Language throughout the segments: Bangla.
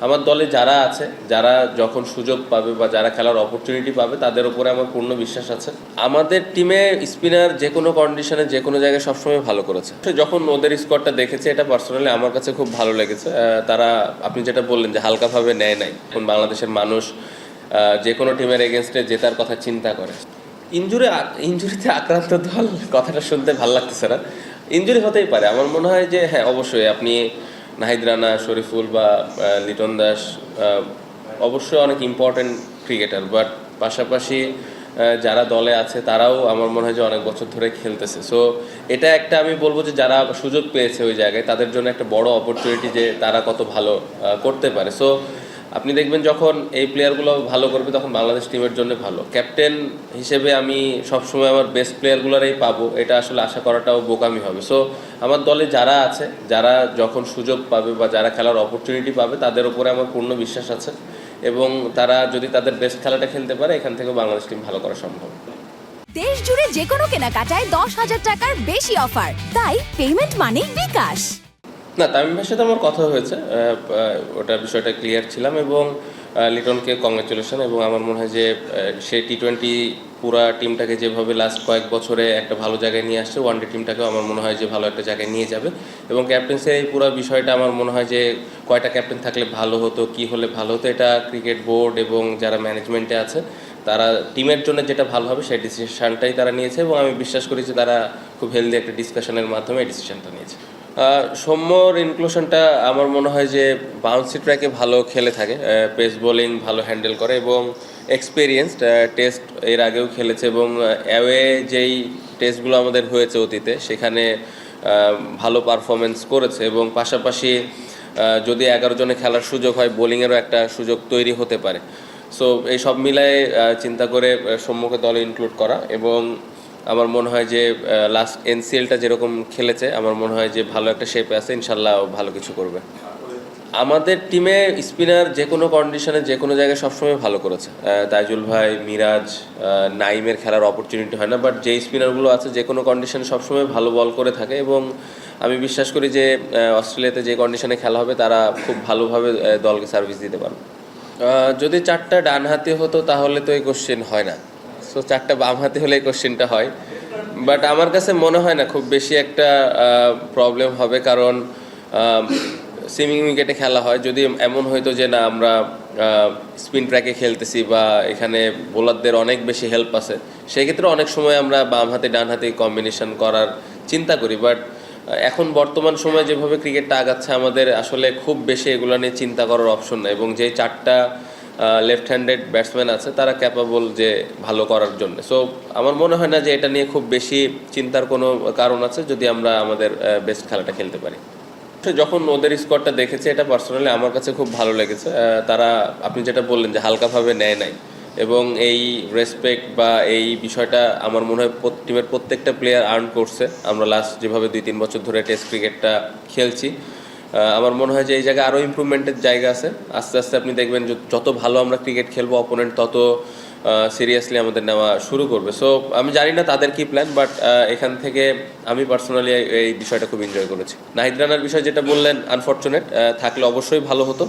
আমার দলে যারা আছে, যারা যখন সুযোগ পাবে বা যারা খেলার অপরচুনিটি পাবে তাদের উপরে আমার পূর্ণ বিশ্বাস আছে। আমাদের টিমে স্পিনার যে কোনো কন্ডিশনে যে কোনো জায়গায় সবসময় ভালো করেছে। যখন ওদের স্কোরটা দেখেছে, এটা পার্সোনালি আমার কাছে খুব ভালো লেগেছে। তারা, আপনি যেটা বললেন যে হালকাভাবে নেয় নাই, এখন বাংলাদেশের মানুষ যে কোনো টিমের এগেনস্টে জেতার কথা চিন্তা করে। ইঞ্জুরিতে আক্রান্ত দল কথাটা শুনতে ভালো লাগতেছে না। ইঞ্জুরি হতেই পারে, আমার মনে হয় যে হ্যাঁ অবশ্যই আপনি নাহিদ রানা, শরীফুল বা লিটন দাস অবশ্যই অনেক ইম্পর্টেন্ট ক্রিকেটার, বাট পাশাপাশি যারা দলে আছে তারাও আমার মনে হয় যে অনেক বছর ধরে খেলতেছে। সো এটা একটা, আমি বলবো যে যারা সুযোগ পেয়েছে ওই জায়গায় তাদের জন্য একটা বড় অপরচুনিটি যে তারা কত ভালো করতে পারে। সো আপনি দেখবেন যখন এই প্লেয়ারগুলো ভালো করবে তখন বাংলাদেশ টিমের জন্য ভালো। ক্যাপ্টেন হিসেবে আমি সবসময় আমার বেস্ট প্লেয়ারগুলোরই পাবো, এটা আসলে আশা করাটাও বোকামি হবে। সো আমার দলে যারা আছে, যারা যখন সুযোগ পাবে বা যারা খেলার অপরচুনিটি পাবে তাদের উপরে আমার পূর্ণ বিশ্বাস আছে, এবং তারা যদি তাদের বেস্ট খেলাটা খেলতে পারে এখান থেকে বাংলাদেশ টিম ভালো করা সম্ভব। দেশ জুড়ে যে কোনো কেনাকাটায় 10,000 টাকার বেশি অফার, তাই পেমেন্ট মানেই বিকাশ। না, তামিম ভাইয়ের সাথে আমার কথা হয়েছে, ওটা বিষয়টা ক্লিয়ার ছিলাম, এবং লিটনকে কংগ্রেচুলেশন। এবং আমার মনে হয় যে সে টি-20 পুরা টিমটাকে যেভাবে লাস্ট কয়েক বছরে একটা ভালো জায়গায় নিয়ে আসছে, ওয়ানডে টিমটাকেও আমার মনে হয় যে ভালো একটা জায়গায় নিয়ে যাবে। এবং ক্যাপ্টেন্সির এই পুরো বিষয়টা আমার মনে হয় যে কয়টা ক্যাপ্টেন থাকলে ভালো হতো, কি হলে ভালো হতো, এটা ক্রিকেট বোর্ড এবং যারা ম্যানেজমেন্টে আছে তারা টিমের জন্য যেটা ভালো হবে সেই ডিসিশনটাই তারা নিয়েছে, এবং আমি বিশ্বাস করি যে তারা খুব হেলদি একটা ডিসকাশনের মাধ্যমে এই ডিসিশনটা নিয়েছে। সৌম্যর ইনক্লুশনটা আমার মনে হয় যে বাউন্সি ট্র্যাকে ভালো খেলে থাকে, পেস বোলিং ভালো হ্যান্ডেল করে এবং এক্সপিরিয়েন্সড, টেস্ট এর আগেও খেলেছে, এবং অ্যাওয়ে যেই টেস্টগুলো আমাদের হয়েছে অতীতে সেখানে ভালো পারফরমেন্স করেছে, এবং পাশাপাশি যদি 11 জনে খেলার সুযোগ হয় বোলিংয়েরও একটা সুযোগ তৈরি হতে পারে। সো এই সব মিলায়ে চিন্তা করে সৌম্যকে দলে ইনক্লুড করা, এবং আমার মনে হয় যে লাস্ট এনসিএলটা যেরকম খেলেছে আমার মনে হয় যে ভালো একটা শেপে আছে, ইনশাল্লাহ ভালো কিছু করবে। আমাদের টিমে স্পিনার যে কোনো কন্ডিশনে যে কোনো জায়গায় সবসময় ভালো করেছে। তাইজুল ভাই, মিরাজ, নাইমের খেলার অপরচুনিটি হয় না, বাট যেই স্পিনারগুলো আছে যে কোনো কন্ডিশনে সবসময় ভালো বল করে থাকে, এবং আমি বিশ্বাস করি যে অস্ট্রেলিয়াতে যে কন্ডিশনে খেলা হবে তারা খুব ভালোভাবে দলকে সার্ভিস দিতে পারবে। যদি 4টা ডান হাতে হতো তাহলে তো এই কোশ্চেন হয় না, সো 4টা বাম হাতে হলে এই কোশ্চেনটা হয়, বাট আমার কাছে মনে হয় না খুব বেশি একটা প্রবলেম হবে, কারণ সুইমিং উইকেটে খেলা হয়। যদি এমন হয়তো যে না আমরা স্পিন ট্র্যাকে খেলতেছি বা এখানে বোলারদের অনেক বেশি হেল্প আছে, সেক্ষেত্রে অনেক সময় আমরা বাম হাতে ডান হাতে কম্বিনেশন করার চিন্তা করি, বাট এখন বর্তমান সময়ে যেভাবে ক্রিকেটটা আগাচ্ছে আমাদের আসলে খুব বেশি এগুলো নিয়ে চিন্তা করার অপশন নেই, এবং যে 4টা লেফট হ্যান্ডেড ব্যাটসম্যান আছে তারা ক্যাপাবল যে ভালো করার জন্য। সো আমার মনে হয় না যে এটা নিয়ে খুব বেশি চিন্তার কোনো কারণ আছে যদি আমরা আমাদের বেস্ট খেলাটা খেলতে পারি। যখন ওদের স্কোরটা দেখেছে, এটা পার্সোনালি আমার কাছে খুব ভালো লেগেছে। তারা, আপনি যেটা বললেন যে হালকাভাবে নেয় নাই, এবং এই রেসপেক্ট বা এই বিষয়টা আমার মনে হয় টিমের প্রত্যেকটা প্লেয়ার আর্ন করছে। আমরা লাস্ট যেভাবে 2-3 বছর ধরে টেস্ট ক্রিকেটটা খেলছি, আমার মনে হয় যে এই জায়গায় আরও ইমপ্রুভমেন্টের জায়গা আছে। আস্তে আস্তে আপনি দেখবেন যত ভালো আমরা ক্রিকেট খেলবো অপোনেন্ট তত সিরিয়াসলি আমাদের নেওয়া শুরু করবে। সো আমি জানি না তাদের কি প্ল্যান, বাট এখান থেকে আমি পার্সোনালি এই বিষয়টা খুব এনজয় করেছি। নাহিদ রানার বিষয় যেটা বললেন, আনফর্চুনেট, থাকলে অবশ্যই ভালো হতো,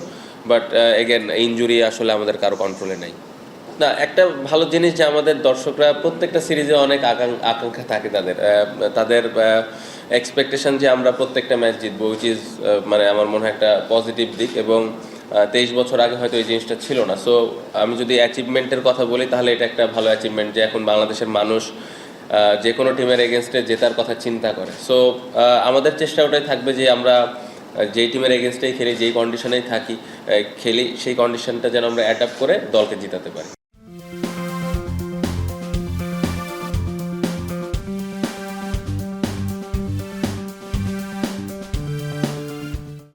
বাট এগেন ইনজুরি আসলে আমাদের কারো কন্ট্রোলে নাই। না, একটা ভালো জিনিস যে আমাদের দর্শকরা প্রত্যেকটা সিরিজে অনেক আকাঙ্ক্ষা থাকে তাদের এক্সপেকটেশন যে আমরা প্রত্যেকটা ম্যাচ জিতবো, উইচ ইজ মানে আমার মনে হয় একটা পজিটিভ দিক, এবং 23 বছর আগে হয়তো এই জিনিসটা ছিল না। সো আমি যদি অ্যাচিভমেন্টের কথা বলি তাহলে এটা একটা ভালো অ্যাচিভমেন্ট যে এখন বাংলাদেশের মানুষ যে কোনো টিমের এগেনস্টে জেতার কথা চিন্তা করে। সো আমাদের চেষ্টা ওটাই থাকবে যে আমরা যেই টিমের এগেনস্টেই খেলি, যেই কন্ডিশনেই খেলি, সেই কন্ডিশনটা যেন আমরা অ্যাডাপ্ট করে দলকে জিতাতে পারি।